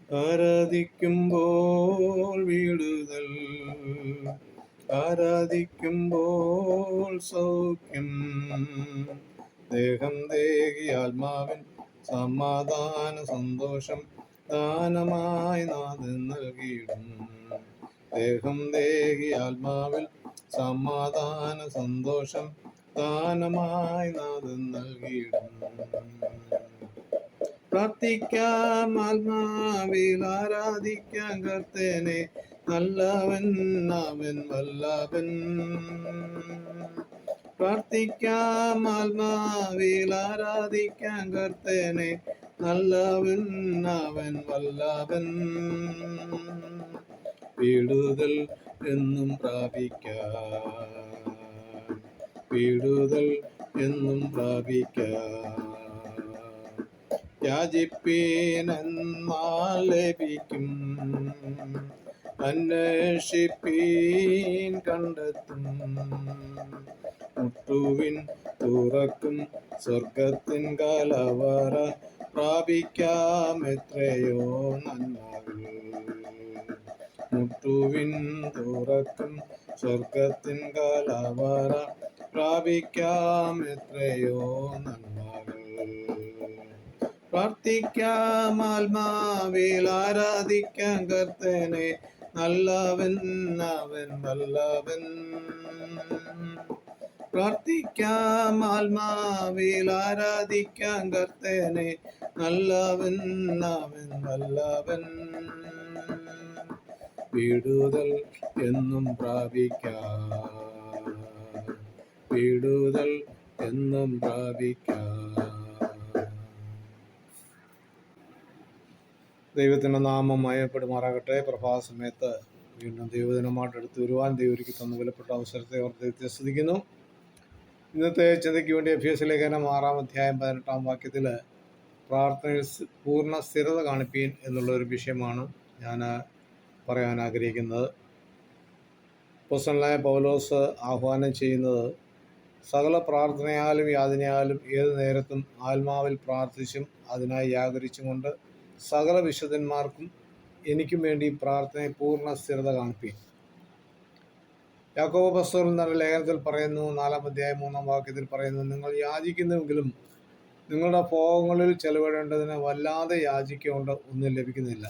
ആരാധിക്കുമ്പോൾ വീടുതൽ, ആരാധിക്കുമ്പോൾ സൗഖ്യം. ദേഹം ദേഹി ആത്മാവിൻ സമാധാന സന്തോഷം ദാനമായി നാഥൻ നൽകിയിടും. ദേഹം ദേഹി ആത്മാവിൽ സമാധാന സന്തോഷം ദാനമായി നാഥൻ നൽകിയിടും. പ്രാർത്ഥിക്കാം ആത്മാവിൽ ആരാധിക്കാം കർത്തനെ, നല്ലവൻ അവൻ വല്ലഭൻ. പ്രാർത്ഥിക്കാം ആത്മാവിൽ ആരാധിക്കാം കർത്തനെ, നല്ലവൻ അവൻ വല്ലഭൻ. വീടുതൽ എന്നും പ്രാപിക്കാം, വീടുതൽ എന്നും പ്രാപിക്കാം. യാചിപ്പീനെന്നാൽ ലഭിക്കും, അന്വേഷിപ്പീൻ കണ്ടെത്തും. മുട്ടുവിൻ തുറക്കും സ്വർഗത്തിൻ കലവറ, പ്രാപിക്കാം എത്രയോ നന്മകൾ. മുട്ടുവിൻ തുറക്കും സ്വർഗത്തിൻ കലവറ, പ്രാപിക്കാം എത്രയോ നന്മകൾ. പ്രാർത്ഥിക്കാം ആത്മാവിൽ ആരാധിക്കാം കർത്തനെ, നല്ലവൻ അവൻ വല്ലഭൻ. പ്രാർത്ഥിക്കാം ആത്മാവിൽ ആരാധിക്കാം കർത്തനെ, നല്ലവൻ അവൻ വല്ലഭൻ. വീടുതൽ എന്നും പ്രാപിക്കാം, വീടുതൽ എന്നും പ്രാപിക്കാം. ദൈവത്തിൻ്റെ നാമം മയപ്പെടുമാറാകട്ടെ. പ്രഭാതസമയത്ത് വീണ്ടും ദൈവദിനമായിട്ട് എടുത്തു വരുവാൻ ദൈവർക്ക് തന്ന വിലപ്പെട്ട അവസരത്തെ ഓർത്ത് ദൈവത്തെ സ്തുതിക്കുന്നു. ഇന്നത്തെ ചിന്തയ്ക്ക് വേണ്ടി എഫേസ്യ ലേഖനം 6-ാം അധ്യായം 18-ാം വാക്യത്തിൽ പ്രാർത്ഥനയിൽ പൂർണ്ണ സ്ഥിരത കാണിപ്പീൻ എന്നുള്ളൊരു വിഷയമാണ് ഞാൻ പറയാൻ ആഗ്രഹിക്കുന്നത്. അപ്പോസ്തലനായ പൗലോസ് ആഹ്വാനം ചെയ്യുന്നത് സകല പ്രാർത്ഥനയാലും യാതനയാലും ഏതു നേരത്തും ആത്മാവിൽ പ്രാർത്ഥിച്ചും അതിനായി യാചരിച്ചും കൊണ്ട് സകല വിശുദ്ധന്മാർക്കും എനിക്കും വേണ്ടി പ്രാർത്ഥനയെ പൂർണ്ണ സ്ഥിരത കാണിപ്പീൻ. യാക്കോബ് അപ്പോസ്തലൻ എന്ന ലേഖനത്തിൽ പറയുന്നു, 4-ാം അധ്യായം 3-ാം വാക്യത്തിൽ പറയുന്നു, നിങ്ങൾ യാചിക്കുന്നുവെങ്കിലും നിങ്ങളുടെ ഭോഗങ്ങളിൽ ചെലവിടേണ്ടതിന് വല്ലാതെ യാചിക്കൊണ്ട് ഒന്നും ലഭിക്കുന്നില്ല.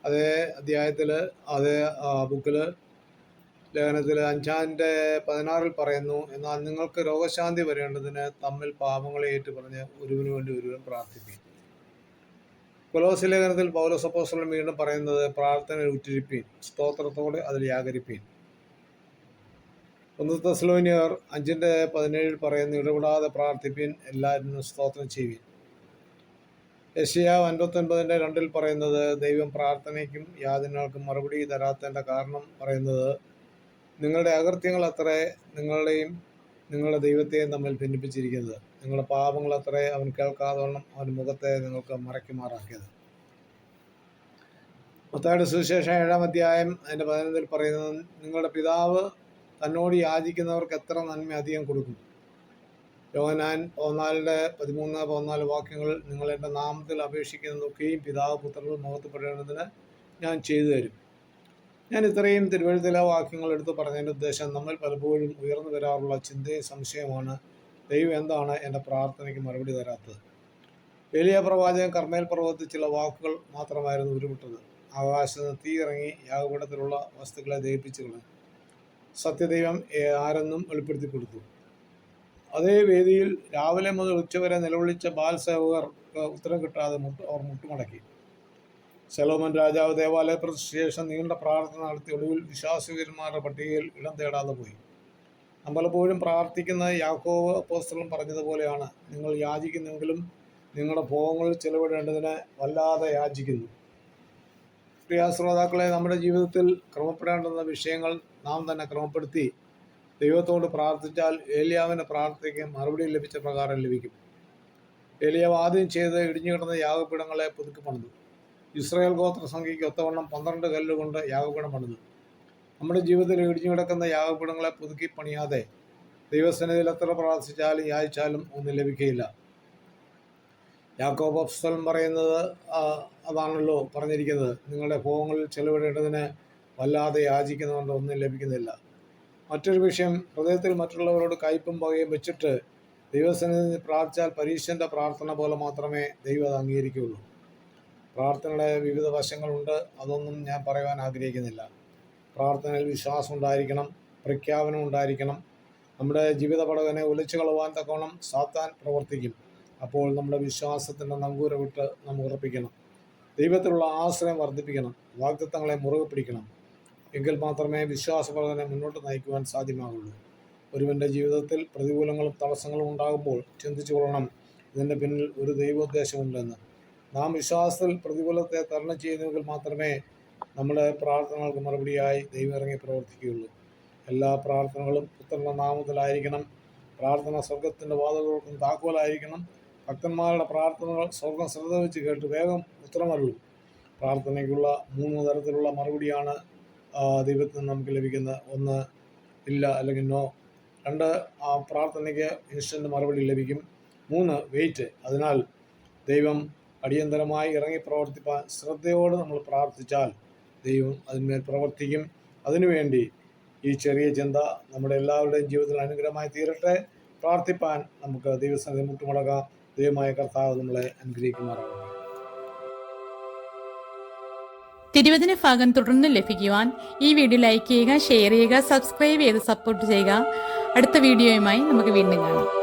അതേ അധ്യായത്തിൽ അതേ ബുക്കിൽ ലേഖനത്തിൽ 5-ന്റെ-16 പറയുന്നു, എന്നാൽ നിങ്ങൾക്ക് രോഗശാന്തി വരേണ്ടതിന് തമ്മിൽ പാപങ്ങളെ ഏറ്റുപറഞ്ഞ് ഒരുവന് വേണ്ടി ഒരുവൻ പ്രാർത്ഥിപ്പീൻ. കൊലോസ്യ ലേഖനത്തിൽ പൗലോസ് അപ്പോസ്തലൻ വീണ്ടും പറയുന്നത് പ്രാർത്ഥനയിൽ ഉറ്റിരിപ്പീൻ, സ്തോത്രത്തോടെ അതിൽ യാചരിപ്പീൻ. 1 തെസ്സലോനിയർ 5-ന്റെ-17 പറയുന്നു, ഇടപെടാതെ പ്രാർത്ഥിപ്പീൻ, എല്ലാവരും സ്തോത്രം ചെയ്യുവീൻ. യെശയ്യാവ് 59-ന്റെ-2 പറയുന്നത് ദൈവം പ്രാർത്ഥനയ്ക്കും യാചനകൾക്കും മറുപടി തരാത്തതിൻ്റെ കാരണം പറയുന്നത് നിങ്ങളുടെ അകൃത്യങ്ങൾ അത്രേ നിങ്ങളുടെയും നിങ്ങളുടെ ദൈവത്തെയും തമ്മിൽ ഭിന്നിപ്പിച്ചിരിക്കുന്നത്. നിങ്ങളുടെ പാപങ്ങൾ അത്രേ അവൻ കേൾക്കാതവണ്ണം അവൻ്റെ മുഖത്തെ നിങ്ങൾക്ക് മറയ്ക്കുമാറാക്കിയത്. മത്തായിയുടെ സുവിശേഷം 7-ാം അധ്യായം 11 പറയുന്നത് നിങ്ങളുടെ പിതാവ് തന്നോട് യാചിക്കുന്നവർക്ക് എത്ര നന്മ അധികം കൊടുക്കും. യോഹന്നാൻ 14-13-14 വാക്യങ്ങൾ നിങ്ങൾ എൻ്റെ നാമത്തിൽ അപേക്ഷിക്കുന്നതൊക്കെയും പിതാവ് പുത്രനിൽ മഹത്വപ്പെടേണ്ടതിന് ഞാൻ ചെയ്തു തരും. ഞാൻ ഇത്രയും തിരുവഴുത്തിലെ വാക്യങ്ങൾ എടുത്ത് പറഞ്ഞതിൻ്റെ ഉദ്ദേശം നമ്മൾ പലപ്പോഴും ഉയർന്നു വരാറുള്ള ചിന്തയും സംശയമാണ്, ദൈവം എന്താണ് എൻ്റെ പ്രാർത്ഥനയ്ക്ക് മറുപടി തരാത്തത്. ഏലിയ പ്രവാചകൻ കർമ്മേൽ പർവ്വതത്തിൽ ചില വാക്കുകൾ മാത്രമായിരുന്നു ഉരുവിട്ടത്. ആകാശത്ത് തീ ഇറങ്ങി യാഗപീഠത്തിലുള്ള വസ്തുക്കളെ ദഹിപ്പിച്ചു കളഞ്ഞു. സത്യദൈവം ആരെന്നും വെളിപ്പെടുത്തി കൊടുത്തു. അതേ വേദിയിൽ രാവിലെ മുതൽ ഉച്ചവരെ നിലവിളിച്ച ബാൽസേവകർക്ക് ഉത്തരം കിട്ടാതെ അവർ മുട്ടുമടക്കി. ശലോമോൻ രാജാവ് ദേവാലയ പ്രതിഷ്ഠയ്ക്ക് ശേഷം നീണ്ട പ്രാർത്ഥന നടത്തി ഒടുവിൽ വിശ്വാസവീരന്മാരുടെ പട്ടികയിൽ ഇടം തേടാതെ പോയി. പലപ്പോഴും പ്രാർത്ഥിക്കുന്നത് യാക്കോബ് അപ്പോസ്തലൻ പറഞ്ഞതുപോലെയാണ്, നിങ്ങൾ യാചിക്കുന്നെങ്കിലും നിങ്ങളുടെ ഭോഗങ്ങളിൽ ചെലവിടേണ്ടതിന് വല്ലാതെ യാചിക്കുന്നു. പ്രിയ ശ്രോതാക്കളെ, നമ്മുടെ ജീവിതത്തിൽ ക്രമപ്പെടേണ്ടുന്ന വിഷയങ്ങൾ നാം തന്നെ ക്രമപ്പെടുത്തി ദൈവത്തോട് പ്രാർത്ഥിച്ചാൽ ഏലിയാവിൻ്റെ പ്രാർത്ഥനയ്ക്ക് മറുപടി ലഭിച്ച പ്രകാരം ലഭിക്കും. ഏലിയാവ് ആദ്യം ചെയ്ത് ഇടിഞ്ഞു കിടന്ന യാഗപീഠങ്ങളെ പുതുക്കി പണിതു. ഇസ്രായേൽ ഗോത്രസംഖ്യയ്ക്ക് ഒത്തവണ്ണം 12 കല്ലുകൊണ്ട് യാഗപീഠം പണിതു. നമ്മുടെ ജീവിതത്തിൽ ഇടിഞ്ഞു കിടക്കുന്ന യാഗപീഠങ്ങളെ പുതുക്കി പണിയാതെ ദൈവസന്നിധിയിൽ എത്ര പ്രാർത്ഥിച്ചാലും യാചിച്ചാലും ഒന്നും ലഭിക്കുകയില്ല. യാക്കോബ് അപ്പോസ്തലൻ പറയുന്നത് അതാണല്ലോ പറഞ്ഞിരിക്കുന്നത്, നിങ്ങളുടെ ഭോഗങ്ങളിൽ ചെലവിടേണ്ടതിന് വല്ലാതെ യാചിക്കുന്നതുകൊണ്ട് ഒന്നും ലഭിക്കുന്നില്ല. മറ്റൊരു വിഷയം, ഹൃദയത്തിൽ മറ്റുള്ളവരോട് കയ്പും പകയും വെച്ചിട്ട് ദൈവസന്നിധിയിൽ പ്രാർത്ഥിച്ചാൽ പരീശൻ്റെ പ്രാർത്ഥന പോലെ മാത്രമേ ദൈവം അത് അംഗീകരിക്കുകയുള്ളൂ. പ്രാർത്ഥനയുടെ വിവിധ വശങ്ങളുണ്ട്, അതൊന്നും ഞാൻ പറയുവാൻ ആഗ്രഹിക്കുന്നില്ല. പ്രാർത്ഥനയിൽ വിശ്വാസം ഉണ്ടായിരിക്കണം, പ്രഖ്യാപനം ഉണ്ടായിരിക്കണം. നമ്മുടെ ജീവിത പടകനെ ഒലിച്ചു കളവാൻ തക്കവണ്ണം സാത്താൻ പ്രവർത്തിക്കും. അപ്പോൾ നമ്മുടെ വിശ്വാസത്തിൻ്റെ നങ്കൂര വിട്ട് നമ്മൾ ഉറപ്പിക്കണം. ദൈവത്തിലുള്ള ആശ്രയം വർദ്ധിപ്പിക്കണം. വാഗ്ദത്തങ്ങളെ മുറുകെ പിടിക്കണം. എങ്കിൽ മാത്രമേ വിശ്വാസപ്രകടനെ മുന്നോട്ട് നയിക്കുവാൻ സാധ്യമാകുള്ളൂ. ഒരുവൻ്റെ ജീവിതത്തിൽ പ്രതികൂലങ്ങളും തടസ്സങ്ങളും ഉണ്ടാകുമ്പോൾ ചിന്തിച്ചു കൊള്ളണം, ഇതിൻ്റെ പിന്നിൽ ഒരു ദൈവോദ്ദേശമുണ്ടെന്ന്. നാം വിശ്വാസത്തിൽ പ്രതികൂലത്തെ തരണം ചെയ്യുന്നെങ്കിൽ മാത്രമേ നമ്മുടെ പ്രാർത്ഥനകൾക്ക് മറുപടിയായി ദൈവം ഇറങ്ങി പ്രവർത്തിക്കുകയുള്ളൂ. എല്ലാ പ്രാർത്ഥനകളും പുത്രൻ്റെ നാമത്തിലായിരിക്കണം. പ്രാർത്ഥന സ്വർഗത്തിൻ്റെ വാതിലുകൾക്കും താക്കോലായിരിക്കണം. ഭക്തന്മാരുടെ പ്രാർത്ഥനകൾ സ്വർഗം ശ്രദ്ധ വെച്ച് കേട്ട് വേഗം ഉത്തരമരുളും. പ്രാർത്ഥനയ്ക്കുള്ള 3 തരത്തിലുള്ള മറുപടിയാണ് ദൈവത്തിന് നമുക്ക് ലഭിക്കുന്നത്. 1, ഇല്ല അല്ലെങ്കിൽ നോ. 2, ആ പ്രാർത്ഥനയ്ക്ക് ഇൻസ്റ്റൻ്റ് മറുപടി ലഭിക്കും. 3, വെയിറ്റ്. അതിനാൽ ദൈവം അടിയന്തരമായി ഇറങ്ങി പ്രവർത്തിപ്പാൻ ശ്രദ്ധയോട് നമ്മൾ പ്രാർത്ഥിച്ചാൽ ദൈവം അതിന്മേൽ പ്രവർത്തിക്കും. അതിനുവേണ്ടി ഈ ചെറിയ ചിന്ത നമ്മുടെ എല്ലാവരുടെയും ജീവിതത്തിൽ അനുഗ്രഹമായി തീരട്ടെ. പ്രാർത്ഥിപ്പാൻ നമുക്ക് ദൈവസന്നിധി മുട്ടുമടക്കാം. ദൈവമായ കർത്താവ് നമ്മളെ അനുഗ്രഹിക്കുമാറാകട്ടെ. തിരുവചന ഭാഗം തുടർന്ന് ലഭിക്കുവാൻ ഈ വീഡിയോ ലൈക്ക് ചെയ്യുക, ഷെയർ ചെയ്യുക, സബ്സ്ക്രൈബ് ചെയ്ത് സപ്പോർട്ട് ചെയ്യുക. അടുത്ത വീഡിയോയുമായി നമുക്ക് വീണ്ടും കാണാം.